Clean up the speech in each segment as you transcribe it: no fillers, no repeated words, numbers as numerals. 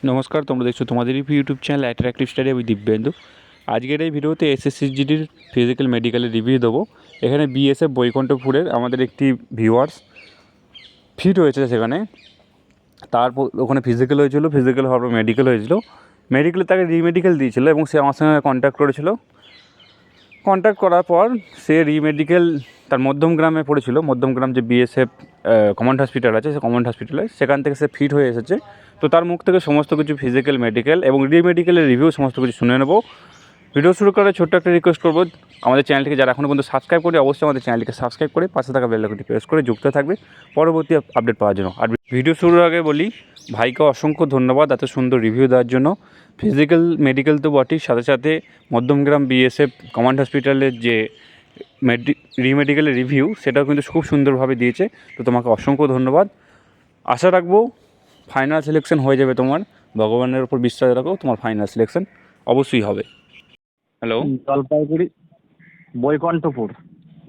নমস্কার, তোমরা দেখছো তোমাদের ইউটিউব চ্যানেল অ্যাট্রাকটিভ স্টাডি। আমি দিব্যেন্দু। আজকের এই ভিডিওতে এসএসসিজিডির ফিজিক্যাল মেডিকেলের রিভিউ দেবো। এখানে বিএসএফ বৈকুণ্ঠপুরের আমাদের একটি ভিউয়ার্স ফিট হয়েছে সেখানে। তারপর ওখানে ফিজিক্যাল হয়েছিল, ফিজিক্যাল হওয়ার পর মেডিকেল হয়েছিল। মেডিকেলে তাকে রিমেডিকেল দিয়েছিল এবং সে আমার সঙ্গে কন্ট্যাক্ট করেছিল। কন্ট্যাক্ট করার পর সে রিমেডিকেল তার মধ্যমগ্রামে পড়েছিল। মধ্যমগ্রাম যে বিএসএফ কমান্ড হসপিটাল আছে, সে কমান্ড হসপিটালে সেখান থেকে সে ফিট হয়ে এসেছে। তো তার মুখ থেকে সমস্ত কিছু ফিজিক্যাল, মেডিকেল এবং রিমেডিকেলের রিভিউ সমস্ত কিছু শুনে নেব। ভিডিও শুরু করার ছোট্ট একটা রিকোয়েস্ট করবো, আমাদের চ্যানেলটিকে যারা এখনও পর্যন্ত সাবস্ক্রাইব করে, অবশ্যই আমাদের চ্যানেলটিকে সাবস্ক্রাইব করে পাশে থাকা বেল আইকনটি প্রেস করে যুক্ত থাকবে পরবর্তী আপডেট পাওয়ার জন্য। আর ভিডিও শুরুর আগে বলি, ভাইকে অসংখ্য ধন্যবাদ এত সুন্দর রিভিউ দেওয়ার জন্য। ফিজিক্যাল মেডিকেল তো বটেই, সাথে সাথে মধ্যমগ্রাম বিএসএফ কমান্ড হসপিটালের যে রিমেডিকেলের রিভিউ, সেটাও কিন্তু খুব সুন্দরভাবে দিয়েছে। তো তোমাকে অসংখ্য ধন্যবাদ। আশা রাখবো ফাইনাল সিলেকশন হয়ে যাবে তোমার। ভগবানের ওপর বিশ্বাস রাখো, তোমার ফাইনাল সিলেকশন অবশ্যই হবে। হ্যালো। জলপাইগুড়ি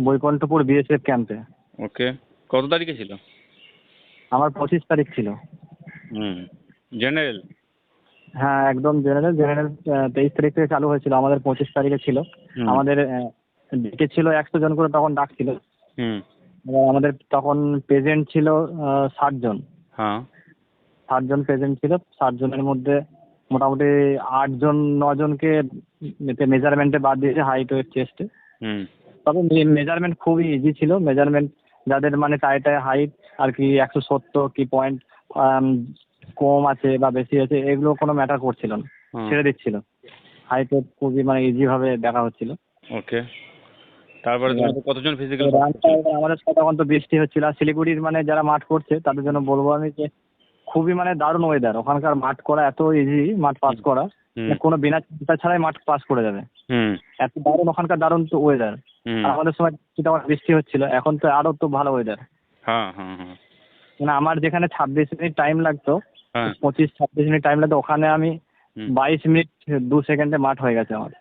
বৈকুণ্ঠপুর বিএসএফ ক্যাম্পে। ওকে, কত তারিখে ছিল? আমার 25 তারিখ ছিল। জেনারেল? হ্যাঁ, একদম জেনারেল। 23 তারিখ থেকে চালু হয়েছিল, আমাদের 25 তারিখে ছিল। আমাদের ডেকেছিল 100 জন করে, তখন ডাকছিল। এবার আমাদের তখন পেশেন্ট ছিল 60 জন। হ্যাঁ, 60 জন পেশেন্ট ছিল। 60 জনের মধ্যে মোটামুটি 8 জন 9 জনকে মেজারমেন্টে বাদ দিয়েছে, হাইট ওয়েট চেস্টে। তবে মেজারমেন্ট খুবই ইজি ছিল। মেজারমেন্ট যাদের মানে টাইটাই হাইট আর কি 170 কি পয়েন্ট কম আছে বা বেশি আছে, এগুলো কোনো ম্যাটার করছিল না, ছেড়ে দিচ্ছিল। হাইট ওয়েট খুবই মানে ইজি ভাবে দেখা হচ্ছিল। ওকে। তারপরে কতজন ফিজিক্যাল? আমাদের সাথে তখন তো বৃষ্টি হচ্ছিল। আর শিলিগুড়ির মানে যারা মাঠ করছে তাদের জন্য বলবো আমি যে খুবই মানে দারুণ ওয়েদার। ওখানকার মাঠ করা এত ইজি, মাঠ পাস করা কোনো বিনা চিন্তা ছাড়াই মাঠ পাস করে যাবে। এত দারুণ ওখানকার, দারুণ তো ওয়েদার। আর আমাদের সময় বৃষ্টি হচ্ছিল, এখন তো আরো তো ভালো ওয়েদার। মানে আমার যেখানে 26 মিনিট টাইম লাগতো, 25-26 মিনিট টাইম লাগতো, ওখানে আমি 22 মিনিট 2 সেকেন্ডে মাঠ হয়ে গেছে আমার।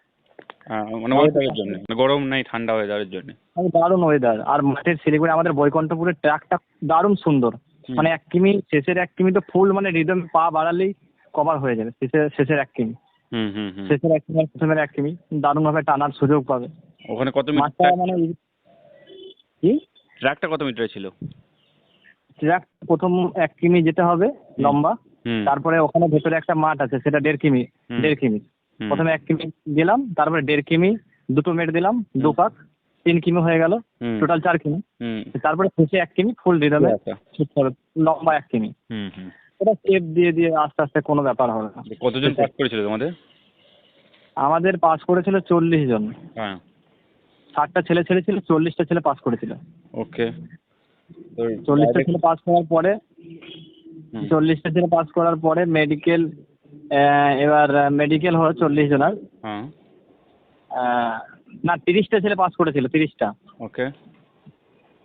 মানে ওয়েদারের জন্য, গরম নাই ঠান্ডা ওয়েদারের জন্য দারুণ ওয়েদার। আর মাঠের শিলিগুড়ি আমাদের বৈকুণ্ঠপুরের ট্র্যাকটা দারুণ সুন্দর। মানে 1 কিমি, শেষের 1 কিমি তো ফুল মানে রিদম পা বাড়ালেই কভার হয়ে যাবে। শেষের 1 কিমি, শেষের 1 কিমি, প্রথমের 1 কিমি দারুণ ভাবে টানার সুযোগ পাবে। ওখানে কত মিটার মানে কি ট্র্যাকটা কত মিটার ছিল? ট্র্যাক প্রথম 1 কিমি যেতে হবে লম্বা। তারপরে ওখানে ভেতরে একটা মাঠ আছে, সেটা 1.5 কিমি। 1.5 কিমি প্রথমে 1 কিমি দিলাম, তারপরে 1.5 কিমি, 2 মেট দিলাম, 2 পাক, 3 কিমি হয়ে গেল, টোটাল 4 কিমি। তারপরে শেষে 1 কিমি ফুল রিদমে লম্বা 1 কিমি। ওটা স্টেপ দিয়ে দিয়ে আস্তে আস্তে, কোনো ব্যাপার হবে না। কতজন পাস করেছিল তোমাদের? আমাদের পাস করেছিল 40 জন। 60টা ছেলে ছিল, 40টা ছেলে পাস করেছিল। ওকে। 40টা ছেলে পাস করার পরে 40টা ছেলে পাস করার পরে মেডিকেল, এবার মেডিকেল হলো 40 জনের। না, 30টা ছেলে পাস করেছিল, 30টা। ওকে।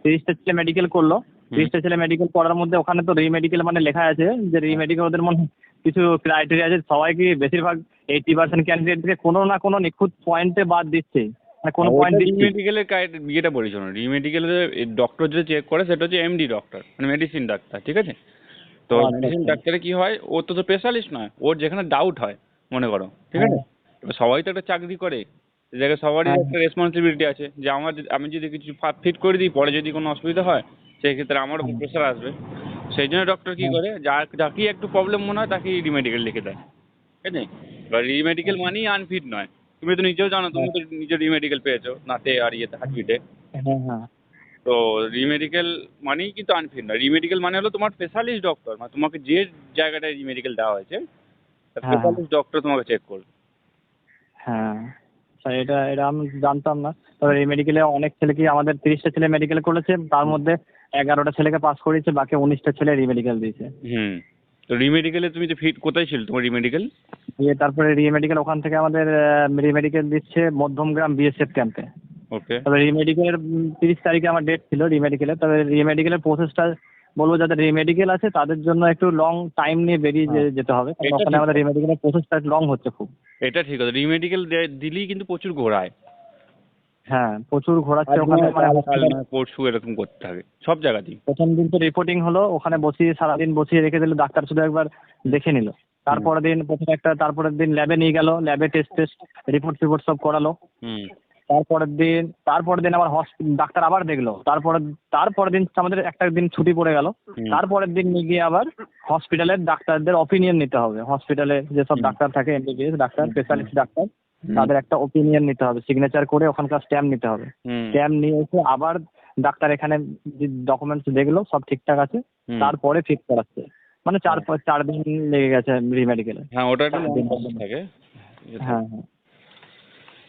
30টা ছেলে মেডিকেল করলো। 30টা ছেলে মেডিকেল করার মধ্যে ওখানে তো রিমেডিকেল মানে লেখা আছে যে রিমেডিকেল ওদের মনে কিছু ক্রাইটেরিয়া আছে। সবাই কি বেশিরভাগ 80% ক্যান্ডিডেটকে কোনো না কোনো নিখুঁত পয়েন্টে বাদ দিচ্ছে। কোনো পয়েন্ট রিমেডিকেলের বিয়েটা বলেছিল না। রিমেডিকেলের ডক্টর যেটা চেক করে সেটা হচ্ছে এমডি ডক্টর, মানে মেডিসিন ডাক্তার, ঠিক আছে? তো মেডিসিন ডাক্তারে কি হয়, ও তো স্পেশালিস্ট নয়, ওর যেখানে ডাউট হয় মনে করো, ঠিক আছে? সবাই তো একটা চাকরি করে, সে জায়গায় সবারই একটা রেসপন্সিবিলিটি আছে যে আমি যদি কিছু ফিট করে দিই, পরে যদি কোনো অসুবিধা হয় সেই ক্ষেত্রে আমার উপর প্রেশার আসবে। সেই জন্য ডক্টর কি করে, যাকেই একটু প্রবলেম মনে হয় তাকেই রিমেডিকেল লিখে দেয়, ঠিক আছে? এবার রিমেডিকেল মানেই আনফিট নয়। তুমি তো নিজেও জানো, তুমি তো নিজে রিমেডিকেল পেয়েছো নাতে আর ইয়েতে, হার্টবিটে। তো রিমেডিকেল মানেই কিন্তু আনফিট নয়। রিমেডিকেল মানে হলো তোমার স্পেশালিস্ট ডক্টর, মানে তোমাকে যে জায়গাটায় রিমেডিকেল দেওয়া হয়েছে স্পেশালিস্ট ডক্টর তোমাকে চেক করবে। হ্যাঁ, এটা এটা আমি জানতাম না। তবে এই মেডিকেলে অনেক ছেলে, কি আমাদের 30টা ছেলে মেডিকেল করেছে, তার মধ্যে 11টা ছেলেকে পাস করিয়েছে, বাকি 19টা ছেলে রিমেডিকেল দিয়েছে। তো রিমেডিকেলে তুমি তো ফিট কোথায় ছিল তোমার রিমেডিকেল? তারপরে রিমেডিকেল ওখান থেকে আমাদের রিমেডিকেল দিচ্ছে মধ্যমগ্রাম বিএসএফ ক্যাম্পে। ওকে। তবে রিমেডিকেলের 30 তারিখে আমার ডেট ছিল রিমেডিকেলের। তবে রিমেডিকেলের প্রসেসটা বলবো, যাদের রিমেডিকেল আছে তাদের জন্য একটু লং টাইম নিয়ে বেরিয়ে যেতে হবে, কারণ ওখানে আমাদের রিমেডিকেলের প্রসেসটা লং হচ্ছে খুব। এটা ঠিক আছে, রিমেডিকেল দিলেই কিন্তু প্রচুর ঘোরায়। হ্যাঁ, প্রচুর ঘোরাচ্ছে ওখানে, মানে পরশু এরকম করতে থাকে সব জায়গাতেই। প্রথম দিন তো রিপোর্টিং হলো, ওখানে বসিয়ে সারাদিন বসিয়ে রেখে দিল, ডাক্তার শুধু একবার দেখে নিল। তারপরের দিন প্রথমে তারপরের দিন ল্যাবে নিয়ে গেল, ল্যাবে টেস্ট রিপোর্ট সব করালো। হুম তারপরের দিন আবার ডাক্তার আবার দেখলো। তারপরের দিন আমাদের একটা দিন ছুটি পড়ে গেল। হুম। তারপরের দিন নিয়ে গিয়ে আবার হসপিটালের ডাক্তারদের অপিনিয়ন নিতে হবে। হসপিটালে যেসব হুম। ডাক্তার থাকে, এমবিবিএস ডাক্তার, হুম। স্পেশালিস্ট ডাক্তার, হুম। তাদের একটা ওপিনিয়ন নিতে হবে, সিগনেচার করে ওখানকার স্ট্যাম্প নিতে হবে। হুম। স্ট্যাম্প নিয়ে এসে আবার ডাক্তার এখানে যে ডকুমেন্টস দেখলো সব ঠিকঠাক আছে, হুম। তারপরে ফিক্স করাচ্ছে। মানে 4 দিন লেগে গেছে রিমেডিকেলে। হ্যাঁ, ওটা একটা 4 লং দিন। প্রসেস থাকে। হ্যাঁ হ্যাঁ।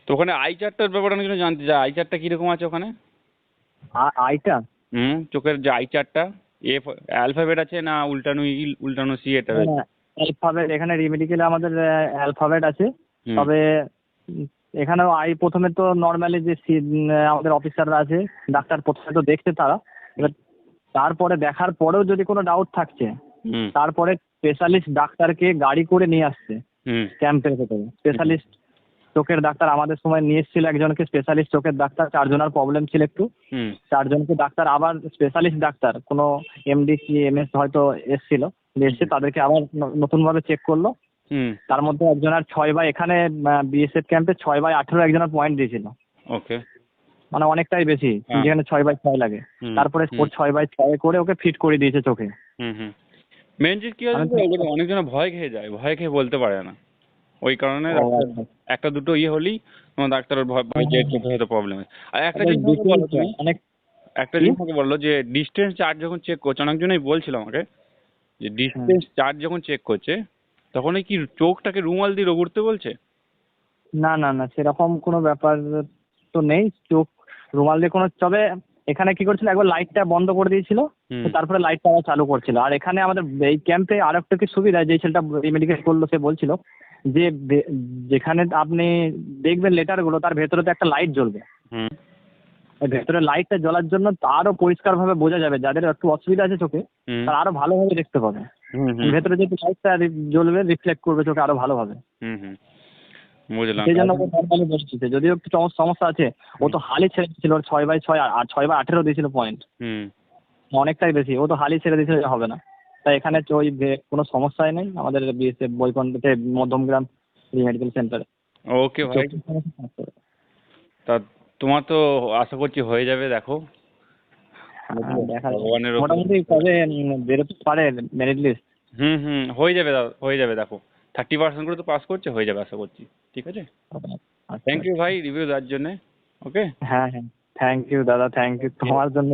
তো ওখানে আই চার্টটার ব্যাপারে অনেক কিছু জানতে চাই, আই চার্টটা কিরকম আছে ওখানে? আইটা চোখের যে আই চার্টটা, অ্যালফাবেট আছে না উল্টানো উল্টানো সি এটা রয়েছে? অ্যালফাবেট এখানে রিমেডিকেলে আমাদের অ্যালফাবেট আছে। হুম। তবে এখানেও প্রথমে তো নর্মালি যে আমাদের অফিসাররা আছে, ডাক্তার প্রথমে তো দেখছে তারা। এবার তারপরে দেখার পরেও যদি কোনো ডাউট থাকছে, হুম। তারপরে স্পেশালিস্ট ডাক্তারকে গাড়ি করে নিয়ে আসছে হুম। ক্যাম্পের ভেতরে। স্পেশালিস্ট চোখের ডাক্তার আমাদের সময় নিয়ে এসেছিল একজনকে, স্পেশালিস্ট চোখের ডাক্তার। 4 জনের প্রবলেম ছিল একটু। হুম। 4 জনকে ডাক্তার আবার স্পেশালিস্ট ডাক্তার, কোনো এমডি কি এমএস হয়তো এসেছিল, এসে তাদেরকে আবার নতুনভাবে চেক করলো। হুম। তার মধ্যে একজনের 6/, এখানে বিএসএফ ক্যাম্পে 6/18 একজনের পয়েন্ট দিয়েছিল। ওকে। মানে অনেকটাই বেশি, হ্যাঁ। যেখানে 6/6 লাগে। হুম। তারপরে হুম। 6/6 করে ওকে ফিট করে দিয়েছে চোখে। হুম। হুম। মেন জিনিস কি আছে, মানে অনেকজন ভয় খেয়ে যায়, ভয় খেয়ে বলতে পারে না। ওই কারণে ও ডাক্তার আচ্ছা। একটা দুটো হলেই তোমার ডাক্তারের ভয় ভয় যে চোখে হয়তো প্রবলেম হয়। আর একটা আচ্ছা, জিনিস আমাকে বলো তুমি, অনেক একটা কি? জিনিস আমাকে বললো যে ডিস্টেন্স চার্জ যখন চেক করছে, অনেকজনই বলছিল আমাকে যে হ্যাঁ। ডিস্টেন্স চার্জ যখন চেক করছে তখন কি চোখটাকে রুমাল দিয়ে রগড়তে বলছে? না না না, সেরকম কোনো ব্যাপার তো নেই। চোখ রুমাল দিয়ে কোনো, তবে এখানে কি করছিল, একবার লাইটটা বন্ধ করে দিয়েছিল, হুম। তারপরে লাইটটা আবার চালু করছিল। আর এখানে আমাদের এই ক্যাম্পে আর একটা কি সুবিধা, যে ছেলেটা মেডিকেল করলো সে বলছিল যে যেখানে আপনি দেখবেন লেটারগুলো, তার ভেতরে তো একটা লাইট জ্বলবে। হুম। ওই ভেতরে লাইটটা জ্বলার জন্য আরো পরিষ্কারভাবে বোঝা যাবে, যাদের একটু অসুবিধা আছে চোখে হুম। তারা আরো ভালোভাবে দেখতে পাবে। হুম। হুম। ভেতরে যদি লাইটটা জ্বলবে, রিফ্লেক্ট করবে চোখে আরো ভালোভাবে। হুম। হুম। বুঝলাম। সেই জন্য ও নর্মালি বসছে, যদিও একটু সমস্যা আছে। ও তো হালই ছেড়ে দিয়েছিল, ওর 6/6 আর 6/18 দিয়েছিল পয়েন্ট, হুম। অনেকটাই বেশি। ও তো হালই ছেড়ে দিয়েছিল যে হবে না। তাই এখানে ওই কোনো সমস্যাই নেই আমাদের বিএসএফ বৈকুণ্ঠতে, মধ্যমগ্রাম মেডিকেল সেন্টারে। ওকে ভাই, তা তোমার তো আশা করছি হয়ে যাবে, দেখো। দেখা যাক। ভগবানের ওপর। মোটামুটি কবে বেরোতে পারে মেরিট লিস্ট? হুম। হুম। হয়ে যাবে হয়ে যাবে, দেখো 30% করে তো পাস করছে, হয়ে যাবে আশা করছি। ঠিক আছে। আচ্ছা থ্যাংক ইউ আচ্ছা। ভাই রিভিউ দেওয়ার জন্যে। ওকে। হ্যাঁ হ্যাঁ, থ্যাংক ইউ দাদা, থ্যাংক ইউ তোমার জন্য।